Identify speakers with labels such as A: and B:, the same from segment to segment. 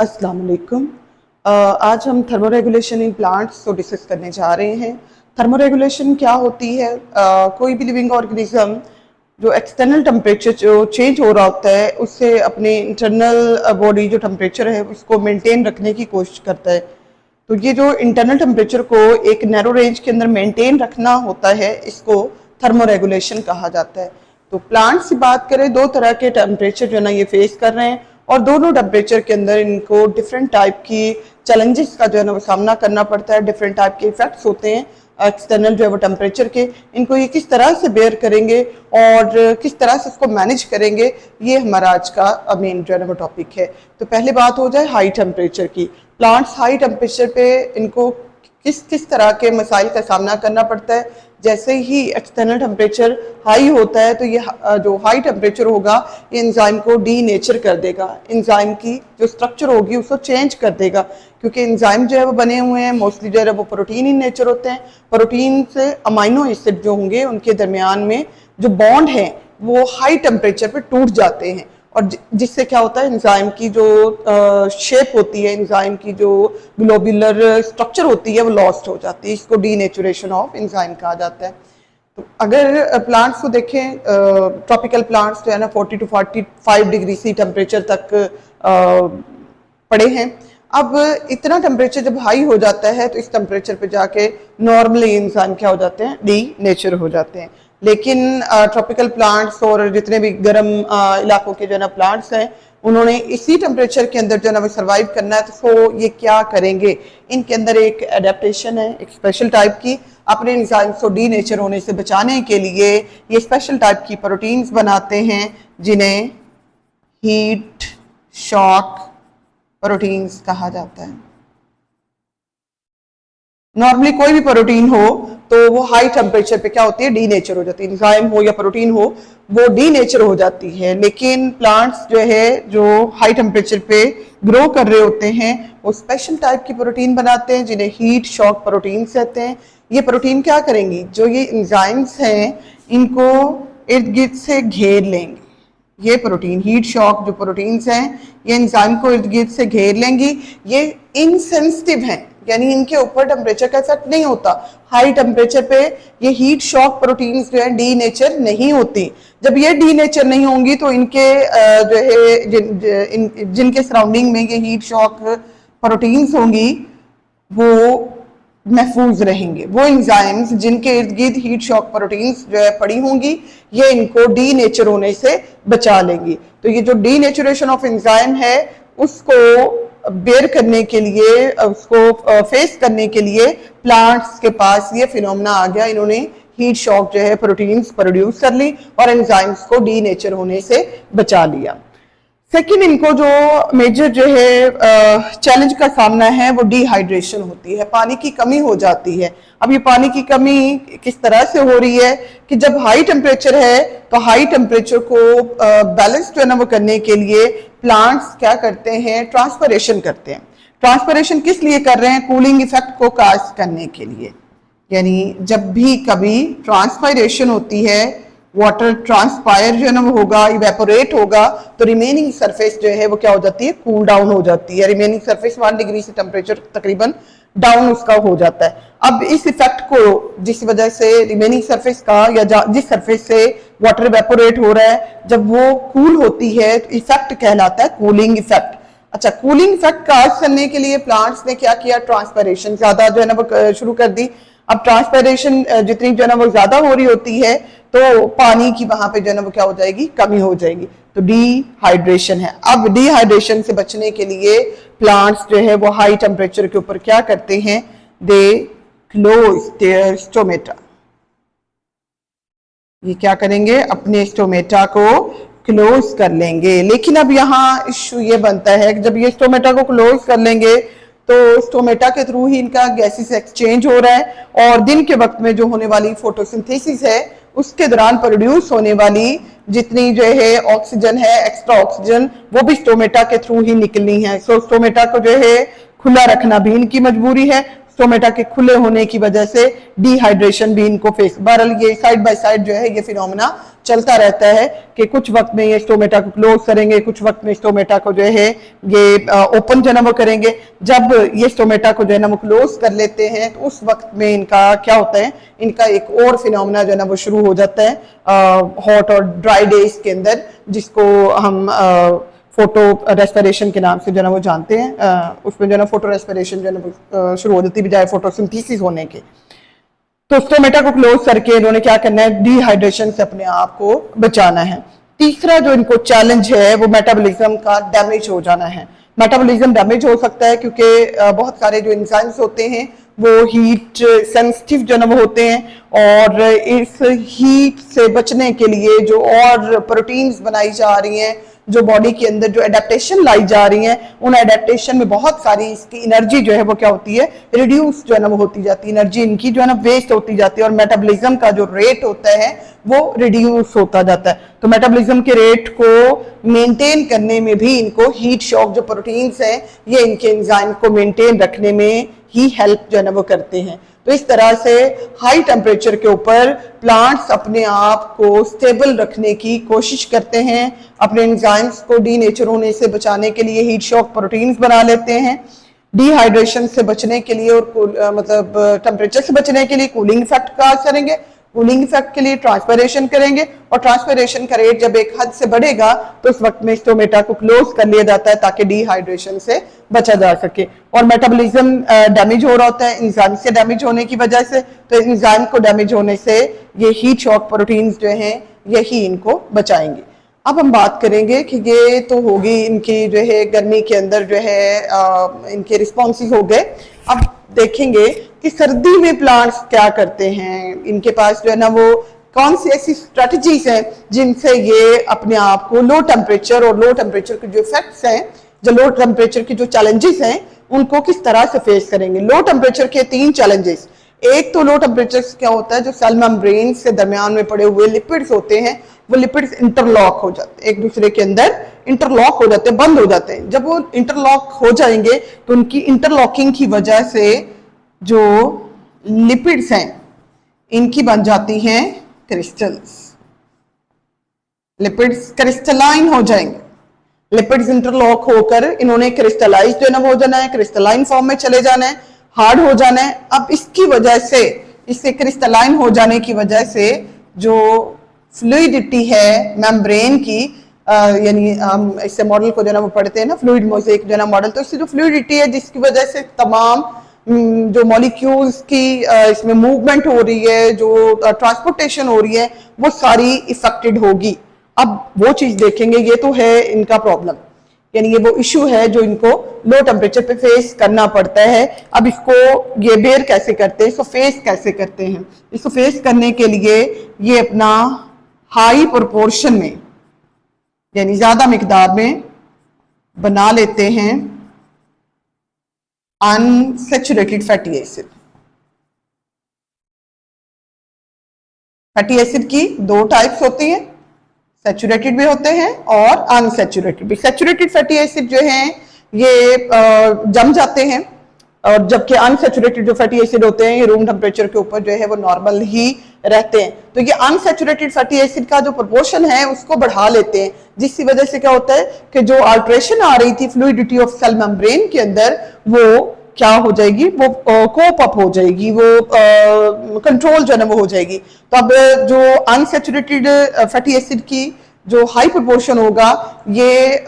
A: अस्सलाम वालेकुम। आज हम थर्मोरेगुलेशन इन प्लांट्स को डिस्कस करने जा रहे हैं। थर्मोरेगुलेशन क्या होती है? कोई भी लिविंग ऑर्गेनिज्म जो एक्सटर्नल टेम्परेचर जो चेंज हो रहा होता है उससे अपने इंटरनल बॉडी जो टेम्परेचर है उसको मेंटेन रखने की कोशिश करता है। तो ये जो इंटरनल टेम्परेचर को एक नैरो रेंज के अंदर मेंटेन रखना होता है, इसको थर्मोरेगुलेशन कहा जाता है। तो प्लांट्स की बात करें, दो तरह के टेम्परेचर जो है ना ये फेस कर रहे हैं और दोनों टेम्परेचर के अंदर इनको डिफरेंट टाइप की चैलेंजेस का जो है ना वो सामना करना पड़ता है। डिफरेंट टाइप के इफेक्ट्स होते हैं एक्सटर्नल जो है वो टेम्परेचर के, इनको ये किस तरह से बेयर करेंगे और किस तरह से इसको मैनेज करेंगे, ये हमारा आज का मेन जो है ना वो टॉपिक है। तो पहले बात हो जाए हाई टेम्परेचर की। प्लांट्स हाई टेम्परेचर पे इनको किस किस तरह के मसाइल का सामना करना पड़ता है। जैसे ही एक्सटर्नल टेम्परेचर हाई होता है तो ये जो हाई टेम्परेचर होगा ये एंजाइम को डी नेचर कर देगा, एंजाइम की जो स्ट्रक्चर होगी उसको चेंज कर देगा, क्योंकि एंजाइम जो है वो बने हुए हैं मोस्टली जो है वो प्रोटीन इन नेचर होते हैं। प्रोटीन से अमाइनो एसिड जो होंगे उनके दरमियान में जो बॉन्ड है वो हाई टेम्परेचर पे टूट जाते हैं और जिससे क्या होता है एंजाइम की जो शेप होती है, एंजाइम की जो ग्लोबुलर स्ट्रक्चर होती है वो लॉस्ट हो जाती है। इसको डीनेचुरेशन ऑफ एंजाइम कहा जाता है। तो अगर प्लांट्स को देखें, ट्रॉपिकल प्लांट्स जो है ना 40 to 45 डिग्री सी टेम्परेचर तक पड़े हैं। अब इतना टेम्परेचर जब हाई हो जाता है तो इस टेम्परेचर पे जाके नॉर्मली एंजाइम क्या हो जाते हैं, डी नेचर हो जाते हैं। लेकिन ट्रॉपिकल प्लांट्स और जितने भी गर्म इलाकों के जो है ना प्लांट्स हैं उन्होंने इसी टेम्परेचर के अंदर जो है ना वो सर्वाइव करना है। तो ये क्या करेंगे, इनके अंदर एक एडेप्टेशन है एक स्पेशल टाइप की, अपने एंजाइम्स को डी नेचर होने से बचाने के लिए ये स्पेशल टाइप की प्रोटीन्स बनाते हैं जिन्हें हीट शॉक प्रोटीन्स कहा जाता है। नॉर्मली कोई भी प्रोटीन हो तो वो हाई टेम्परेचर पे क्या होती है, डी नेचर हो जाती है। एंजाइम हो या प्रोटीन हो वो डी नेचर हो जाती है। लेकिन प्लांट्स जो है जो हाई टेम्परेचर पे ग्रो कर रहे होते हैं वो स्पेशल टाइप की प्रोटीन बनाते हैं जिन्हें हीट शॉक प्रोटीन कहते हैं। ये प्रोटीन क्या करेंगी, जो ये एंजाइम्स हैं इनको इर्द गिर्द से घेर लेंगे। ये प्रोटीन हीट शॉक जो प्रोटीन्स हैं ये एंजाइम को इर्द गिर्द से घेर लेंगी। ये इनसेंसिटिव हैं, यानी इनके ऊपर टेम्परेचर का इफेक्ट नहीं होता। हाई टेम्परेचर पे ये हीट शॉक प्रोटीन्स जो है डी नेचर नहीं होती। जब ये डी नेचर नहीं होंगी तो इनके जो है जिनके सराउंडिंग में ये हीट शॉक प्रोटीन्स होंगी वो महफूज रहेंगे। वो एंजाइम्स जिनके इर्द गिर्द हीट शॉक प्रोटीन्स जो है पड़ी होंगी ये इनको डी नेचर होने से बचा लेंगी। तो ये जो डी नेचुरेशन ऑफ एंजाइम है उसको बेयर करने के लिए, उसको फेस करने के लिए प्लांट्स के पास ये फिनोमेना आ गया। इन्होंने हीट शॉक जो है प्रोटीन्स प्रोड्यूस कर ली और एंजाइम्स को डी नेचर होने से बचा लिया। सेकेंड, इनको जो मेजर जो है चैलेंज का सामना है वो डिहाइड्रेशन होती है, पानी की कमी हो जाती है। अब ये पानी की कमी किस तरह से हो रही है कि जब हाई टेम्परेचर है तो हाई टेम्परेचर को बैलेंस जो है ना वो करने के लिए प्लांट्स क्या करते हैं, ट्रांसपरेशन करते हैं। ट्रांसपरेशन किस लिए कर रहे हैं, कूलिंग इफेक्ट को काज करने के लिए। यानी जब भी कभी ट्रांसपायरेशन होती है, वाटर ट्रांसपायर जो है ना वो होगा, इवेपोरेट होगा, तो रिमेनिंग सरफेस जो है वो क्या हो जाती है, कूल डाउन हो जाती है। रिमेनिंग सरफेस 1 डिग्री से टेम्परेचर तकरीबन डाउन उसका हो जाता है। अब इस इफेक्ट को जिस वजह से रिमेनिंग सरफेस का या जिस सरफेस से वाटर इवेपोरेट हो रहा है जब वो कूल होती है तो इफेक्ट कहलाता है कूलिंग इफेक्ट। अच्छा, कूलिंग इफेक्ट काज करने के लिए प्लांट्स ने क्या किया, ट्रांसपायरेशन ज्यादा जो है ना वो शुरू कर दी। अब ट्रांसपायरेशन जितनी जो है ना वो ज्यादा हो रही होती है तो पानी की वहां पे जो है ना वो क्या हो जाएगी, कमी हो जाएगी, तो डिहाइड्रेशन है। अब डिहाइड्रेशन से बचने के लिए प्लांट्स जो है वो हाई टेम्परेचर के ऊपर क्या करते हैं, दे क्लोज देयर स्टोमेटा। ये क्या करेंगे, अपने स्टोमेटा को क्लोज कर लेंगे। लेकिन अब यहाँ इश्यू ये बनता है कि जब ये स्टोमेटा को क्लोज कर लेंगे तो स्टोमेटा के थ्रू ही इनका गैसेस एक्सचेंज हो रहा है और दिन के वक्त में जो होने वाली फोटोसिंथेसिस है उसके दौरान प्रोड्यूस होने वाली जितनी जो है ऑक्सीजन है, एक्स्ट्रा ऑक्सीजन, वो भी स्टोमेटा के थ्रू ही निकलनी है। सो स्टोमेटा को जो है खुला रखना भी इनकी मजबूरी है। स्टोमेटा के खुले होने की वजह से डिहाइड्रेशन भी इनको फेस, बहरहाल ये साइड बाय साइड जो है ये फिनोमेना चलता रहता है कि कुछ वक्त में ये स्टोमेटा को क्लोज करेंगे, कुछ वक्त में स्टोमेटा को जो है ये ओपन जो है वो करेंगे। जब ये स्टोमेटा को जो है ना वो क्लोज कर लेते हैं तो उस वक्त में इनका क्या होता है, इनका एक और फिनोमेना जो है ना वो शुरू हो जाता है हॉट और ड्राई डेज के अंदर, जिसको हम फोटो रेस्पिरेशन के नाम से जो है ना वो जानते हैं। उसमें जो है ना फोटो रेस्पिरेशन जो है ना शुरू हो जाती है बजाय फोटोसिंथेसिस होने के। तो स्टोमेटा को क्लोज करके इन्होंने क्या करना है, डिहाइड्रेशन से अपने आप को बचाना है। तीसरा जो इनको चैलेंज है वो मेटाबॉलिज्म का डैमेज हो जाना है। मेटाबॉलिज्म डैमेज हो सकता है क्योंकि बहुत सारे जो एंजाइम्स होते हैं वो हीट सेंसिटिव जो है वो होते हैं, और इस हीट से बचने के लिए जो और प्रोटीन्स बनाई जा रही हैं, जो बॉडी के अंदर जो एडेप्टेशन लाई जा रही हैं, उन एडेप्टेशन में बहुत सारी इसकी एनर्जी जो है वो क्या होती है, रिड्यूस जो है ना वो होती जाती है, एनर्जी इनकी जो है ना वेस्ट होती जाती है, और मेटाबॉलिज्म का जो रेट होता है वो रिड्यूस होता जाता है। तो मेटाबॉलिज्म के रेट को मेंटेन करने में भी इनको हीट शॉक जो प्रोटीन्स हैं ये इनके एंजाइम को मेंटेन रखने में ही हेल्प जो है ना वो करते हैं। तो इस तरह से हाई टेम्परेचर के ऊपर प्लांट्स अपने आप को स्टेबल रखने की कोशिश करते हैं, अपने एंजाइम्स को डीनेचर होने से बचाने के लिए हीट शॉक प्रोटीन्स बना लेते हैं, डिहाइड्रेशन से बचने के लिए और मतलब टेम्परेचर से बचने के लिए कूलिंग इफेक्ट का करेंगे, कूलिंग इफेक्ट के लिए ट्रांसपिरेशन करेंगे, और ट्रांसपिरेशन का रेट जब एक हद से बढ़ेगा तो उस वक्त में स्टोमेटा को क्लोज कर लिया जाता है ताकि डिहाइड्रेशन से बचा जा सके। और मेटाबॉलिज्म डैमेज हो रहा होता है एंजाइम से डैमेज होने की वजह से, तो एंजाइम को डैमेज होने से ये हीट शॉक प्रोटीन्स जो हैं यही इनको बचाएंगे। अब हम बात करेंगे कि ये तो होगी इनकी जो है गर्मी के अंदर जो है इनके रिस्पॉन्सेज हो गए। अब देखेंगे कि सर्दी में प्लांट्स क्या करते हैं, इनके पास जो है ना वो कौन सी ऐसी स्ट्रेटजीज हैं जिनसे ये अपने आप को लो टेम्परेचर और लो टेम्परेचर के जो इफेक्ट्स हैं, जो लो टेम्परेचर की जो चैलेंजेस हैं उनको किस तरह से फेस करेंगे। लो टेम्परेचर के 3 चैलेंजेस, एक तो लो टेम्परेचर क्या होता है, जो सेल मेम्ब्रेन से दरमियान में पड़े हुए लिपिड्स होते हैं वो लिपिड्स इंटरलॉक हो जाते हैं, एक दूसरे के अंदर इंटरलॉक हो जाते हैं, बंद हो जाते हैं। जब वो इंटरलॉक हो जाएंगे तो उनकी इंटरलॉकिंग की वजह से जो लिपिड्स हैं इनकी बन जाती हैं क्रिस्टल्स, लिपिड्स क्रिस्टलाइन हो जाएंगे। लिपिड्स इंटरलॉक होकर इन्होंने क्रिस्टलाइज जो है ना हो जाना है, क्रिस्टलाइन फॉर्म में चले जाना है, हार्ड हो जाना है। अब इसकी वजह से, इससे क्रिस्टलाइन हो जाने की वजह से जो फ्लूइडिटी है मेम्ब्रेन की, यानी हम इससे मॉडल को जो है ना वो पढ़ते हैं ना, फ्लूइड मोज़ेक जो है ना मॉडल, तो इससे जो फ्लूइडिटी है जिसकी वजह से तमाम जो मॉलिक्यूल्स की इसमें मूवमेंट हो रही है, जो ट्रांसपोर्टेशन हो रही है, वो सारी इफेक्टेड होगी। अब वो चीज देखेंगे, ये तो है इनका प्रॉब्लम, यानी ये वो इशू है जो इनको लो टेम्परेचर पे फेस करना पड़ता है। अब इसको ये बेयर कैसे करते हैं, इसको फेस कैसे करते हैं, इसको फेस करने के लिए ये अपना हाई प्रोपोर्शन में यानी ज्यादा मिकदार में बना लेते हैं unsaturated fatty acid. Fatty acid की 2 टाइप्स होती हैं, सैचुरेटेड भी होते हैं और अनसैचुरेटेड भी। सैचुरेटेड फैटी एसिड जो हैं ये जम जाते हैं, और जबकि अनसैचुरेटेड जो फैटी एसिड होते हैं ये रूम टेम्परेचर के ऊपर जो है वो नॉर्मल ही रहते हैं। तो ये अनसैचुरेटेड फैटी एसिड का जो प्रोपोर्शन है उसको बढ़ा लेते हैं, जिसकी वजह से क्या होता है कि जो अल्ट्रेशन आ रही थी फ्लूइडिटी ऑफ सेल मेम्ब्रेन के अंदर वो क्या हो जाएगी, वो कोप अप हो जाएगी, वो कंट्रोल जो है ना वो हो जाएगी। तो अब जो अनसैचुरेटेड फैटी एसिड की जो हाई प्रोपोर्शन होगा ये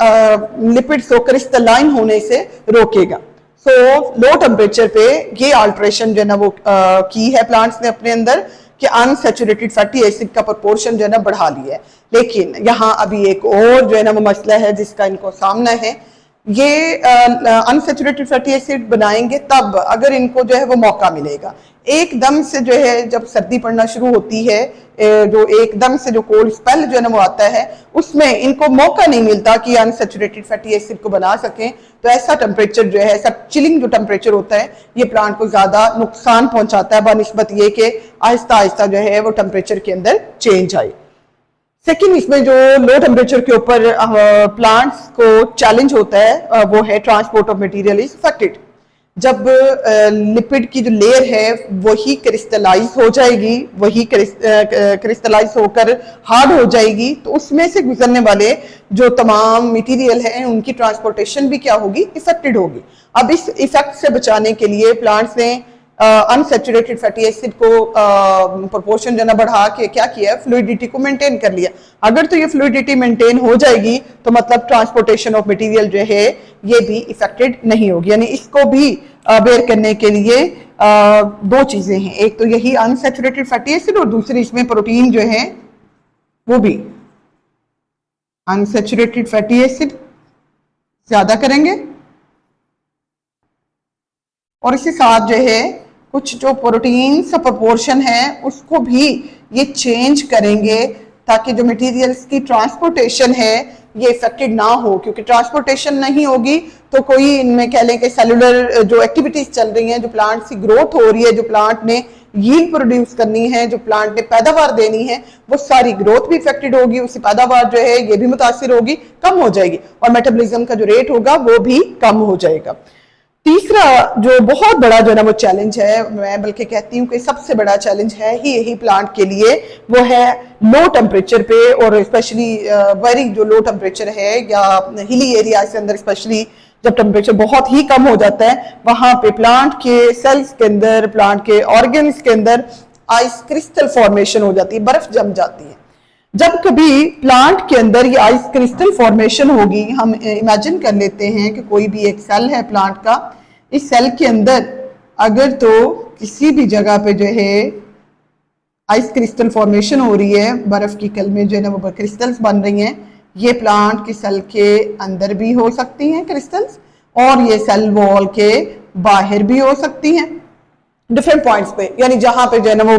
A: लिपिड्स को क्रिस्टलाइन होने से रोकेगा। सो लो टेम्परेचर पे ये अल्ट्रेशन जो है ना वो की है प्लांट्स ने अपने अंदर कि अनसैचुरेटेड फैटी एसिड का प्रोपोर्शन जो है ना बढ़ा लिया है। लेकिन यहाँ अभी एक और जो है ना वो मसला है जिसका इनको सामना है। ये अनसैचुरेटेड फैटी एसिड बनाएंगे तब अगर इनको जो है वो मौका मिलेगा। एकदम से जो है जब सर्दी पड़ना शुरू होती है, जो एकदम से जो कोल्ड स्पेल जो है ना वो आता है, उसमें इनको मौका नहीं मिलता कि अनसैचुरेटेड फैटी एसिड को बना सकें। तो ऐसा टेम्परेचर जो है, ऐसा चिलिंग जो टेम्परेचर होता है ये प्लांट को ज्यादा नुकसान पहुंचाता है बनिस्बत ये कि आहिस्ता आहिस्ता जो है वो टेम्परेचर के अंदर चेंज आए। सेकेंड, इसमें जो लो टेम्परेचर के ऊपर प्लांट्स को चैलेंज होता है वो है transport of material is affected. जब लिपिड की जो लेयर है वही क्रिस्टलाइज हो जाएगी, वही क्रिस्टलाइज होकर हार्ड हो जाएगी, तो उसमें से गुजरने वाले जो तमाम मटेरियल हैं उनकी ट्रांसपोर्टेशन भी क्या होगी, इफेक्टेड होगी। अब इस इफेक्ट से बचाने के लिए प्लांट्स ने अनसैचुरेटेड फैटी एसिड को प्रोपोर्शन जो है बढ़ा के क्या किया, फ्लूइडिटी को मेंटेन कर लिया। अगर तो ये फ्लूइडिटी मेंटेन हो जाएगी तो मतलब ट्रांसपोर्टेशन ऑफ मटेरियल जो है ये भी इफेक्टेड नहीं होगी। यानी इसको भी बेयर करने के लिए दो चीजें हैं, एक तो यही अनसैचुरेटेड फैटी एसिड और दूसरी इसमें प्रोटीन जो है वो भी अनसैचुरेटेड फैटी एसिड ज्यादा करेंगे और इसके साथ जो है कुछ जो प्रोटीन का प्रोपोर्शन है उसको भी ये चेंज करेंगे ताकि जो मटेरियल्स की ट्रांसपोर्टेशन है ये इफेक्टेड ना हो, क्योंकि ट्रांसपोर्टेशन नहीं होगी तो कोई इनमें कह लें कि सेलुलर जो एक्टिविटीज चल रही हैं, जो प्लांट की ग्रोथ हो रही है, जो प्लांट ने यील्ड प्रोड्यूस करनी है, जो प्लांट ने पैदावार देनी है, वो सारी ग्रोथ भी इफेक्टेड होगी, उसकी पैदावार जो है ये भी मुतासिर होगी, कम हो जाएगी और मेटाबॉलिज्म का जो रेट होगा वो भी कम हो जाएगा। तीसरा जो बहुत बड़ा जो है ना वो चैलेंज है, मैं बल्कि कहती हूँ कि सबसे बड़ा चैलेंज है ही यही प्लांट के लिए, वो है लो टेम्परेचर पे और स्पेशली वेरी जो लो टेम्परेचर है या हिली एरिया के अंदर स्पेशली जब टेम्परेचर बहुत ही कम हो जाता है वहां पे प्लांट के सेल्स के अंदर, प्लांट के ऑर्गन्स के अंदर आइस क्रिस्टल फॉर्मेशन हो जाती है, बर्फ जम जाती है। जब कभी प्लांट के अंदर ये आइस क्रिस्टल फॉर्मेशन होगी, हम इमेजिन कर लेते हैं कि कोई भी एक सेल है प्लांट का, इस सेल के अंदर अगर तो किसी भी जगह पे जो है आइस क्रिस्टल फॉर्मेशन हो रही है, बर्फ की कलमें जो है ना वो क्रिस्टल्स बन रही हैं, ये प्लांट की सेल के अंदर भी हो सकती हैं क्रिस्टल्स और ये सेल वॉल के बाहर भी हो सकती हैं डिफरेंट पॉइंट्स पे। यानी जहां पे जो है ना वो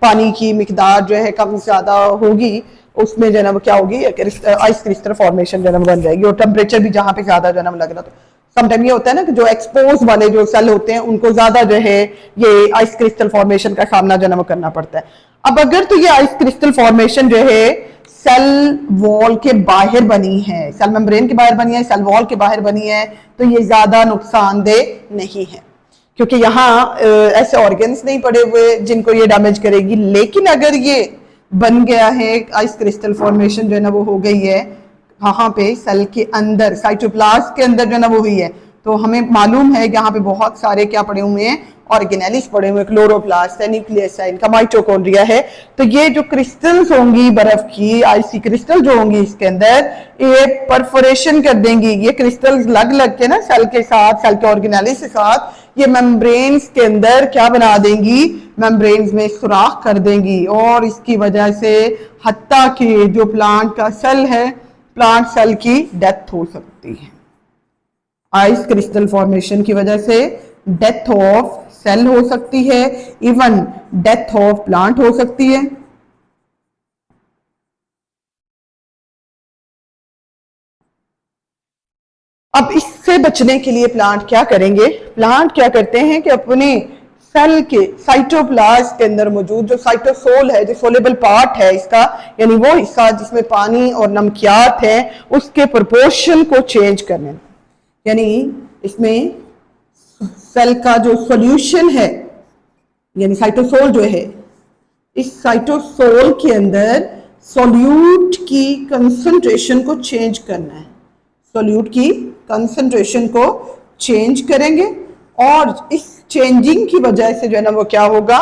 A: पानी की मिकदार जो है कम ज्यादा होगी उसमें जो है ना वो क्या होगी, आइस क्रिस्टल फॉर्मेशन जो है ना बन जाएगी और टेम्परेचर भी जहां पे ज्यादा जो है ना लग रहा। तो समटाइम ये होता है ना कि जो एक्सपोज वाले जो सेल होते हैं उनको ज्यादा जो है ये आइस क्रिस्टल फॉर्मेशन का सामना जो है ना वो करना पड़ता है। अब अगर तो ये आइस क्रिस्टल फॉर्मेशन जो है सेल वॉल के बाहर बनी है, सेल मेम्ब्रेन के बाहर बनी है, सेल वॉल के बाहर बनी है, तो ये ज्यादा नुकसानदेह नहीं है क्योंकि यहाँ ऐसे ऑर्गन्स नहीं पड़े हुए जिनको ये डैमेज करेगी। लेकिन अगर ये बन गया है आइस क्रिस्टल फॉर्मेशन जो है ना वो हो गई है वहां पे सेल के अंदर, साइटोप्लाज्म के अंदर जो है ना वो हुई है, तो हमें मालूम है यहाँ पे बहुत सारे क्या पड़े हुए हैं, ऑर्गेनेलिस पड़े हुए, क्लोरोप्लास्ट है, न्यूक्लियस है, इनका माइटोकॉन्ड्रिया है। तो ये जो क्रिस्टल्स होंगी बर्फ की, आइसी क्रिस्टल जो होंगी इसके अंदर, ये परफोरेशन कर देंगी, ये क्रिस्टल्स लग लग के ना सेल के साथ, सेल के ऑर्गेनेलिस के साथ ये मेम्ब्रेन्स के अंदर क्या बना देंगी, मेम्ब्रेन्स में सुराख कर देंगी और इसकी वजह से हत्ता कि जो प्लांट का सेल है, प्लांट सेल की डेथ हो सकती है। आइस क्रिस्टल फॉर्मेशन की वजह से डेथ ऑफ सेल हो सकती है, इवन डेथ ऑफ प्लांट हो सकती है। अब इससे बचने के लिए प्लांट क्या करेंगे, प्लांट क्या करते हैं कि अपने सेल के साइटोप्लाज्म के अंदर मौजूद जो साइटोसोल है, जो सोलेबल पार्ट है इसका, यानी वो हिस्सा जिसमें पानी और नमकियात है, उसके प्रोपोर्शन को चेंज करने, यानी इसमें सेल का जो सॉल्यूशन है यानी साइटोसोल जो है, इस साइटोसोल के अंदर सॉल्यूट की कंसंट्रेशन को चेंज करना है, सॉल्यूट की कंसंट्रेशन को चेंज करेंगे और इस चेंजिंग की वजह से जो है ना वो क्या होगा,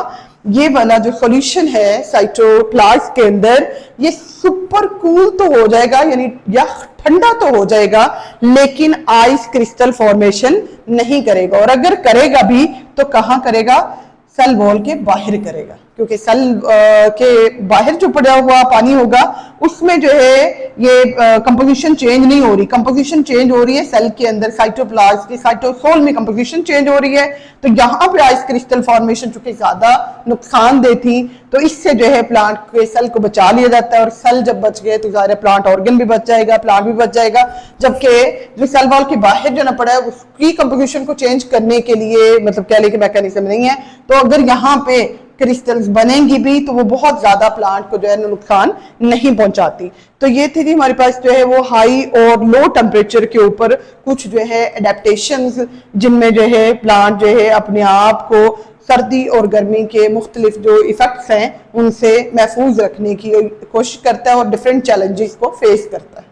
A: ये वाला जो सॉल्यूशन है साइटोप्लाज्म के अंदर ये सुपर कूल तो हो जाएगा, यानी या ठंडा तो हो जाएगा, लेकिन आइस क्रिस्टल फॉर्मेशन नहीं करेगा। और अगर करेगा भी तो कहाँ करेगा, सेल वॉल के बाहर करेगा, क्योंकि सेल के बाहर जो पड़ा हुआ पानी होगा उसमें जो है ये कंपोजिशन चेंज नहीं हो रही, कंपोजिशन चेंज हो रही है सेल के अंदर, साइटोप्लाज्म की साइटोसोल में कंपोजिशन चेंज हो रही है। तो यहाँ पे आइस क्रिस्टल फॉर्मेशन चूंकि ज्यादा नुकसानदेह थी तो इससे जो है प्लांट के सेल को बचा लिया जाता है और सेल जब बच गए तो ज़ाहिर है प्लांट ऑर्गन भी बच जाएगा, प्लांट भी बच जाएगा। जबकि जो सेल वॉल के बाहर जो ना पड़ा है उसकी कंपोजिशन को चेंज करने के लिए मतलब कह लें कि मैकेनिज्म नहीं है। तो अगर यहाँ पे क्रिस्टल्स बनेंगी भी तो वो बहुत ज्यादा प्लांट को जो है नुकसान नहीं पहुंचाती। तो ये थी हमारे पास जो है वो हाई और लो टेम्परेचर के ऊपर कुछ जो है एडेप्टेशंस, जिनमें जो है प्लांट जो है अपने आप को सर्दी और गर्मी के मुख्तलिफ जो इफेक्ट्स हैं उनसे महफूज रखने की कोशिश करता है और डिफरेंट चैलेंजेस को फेस करता है।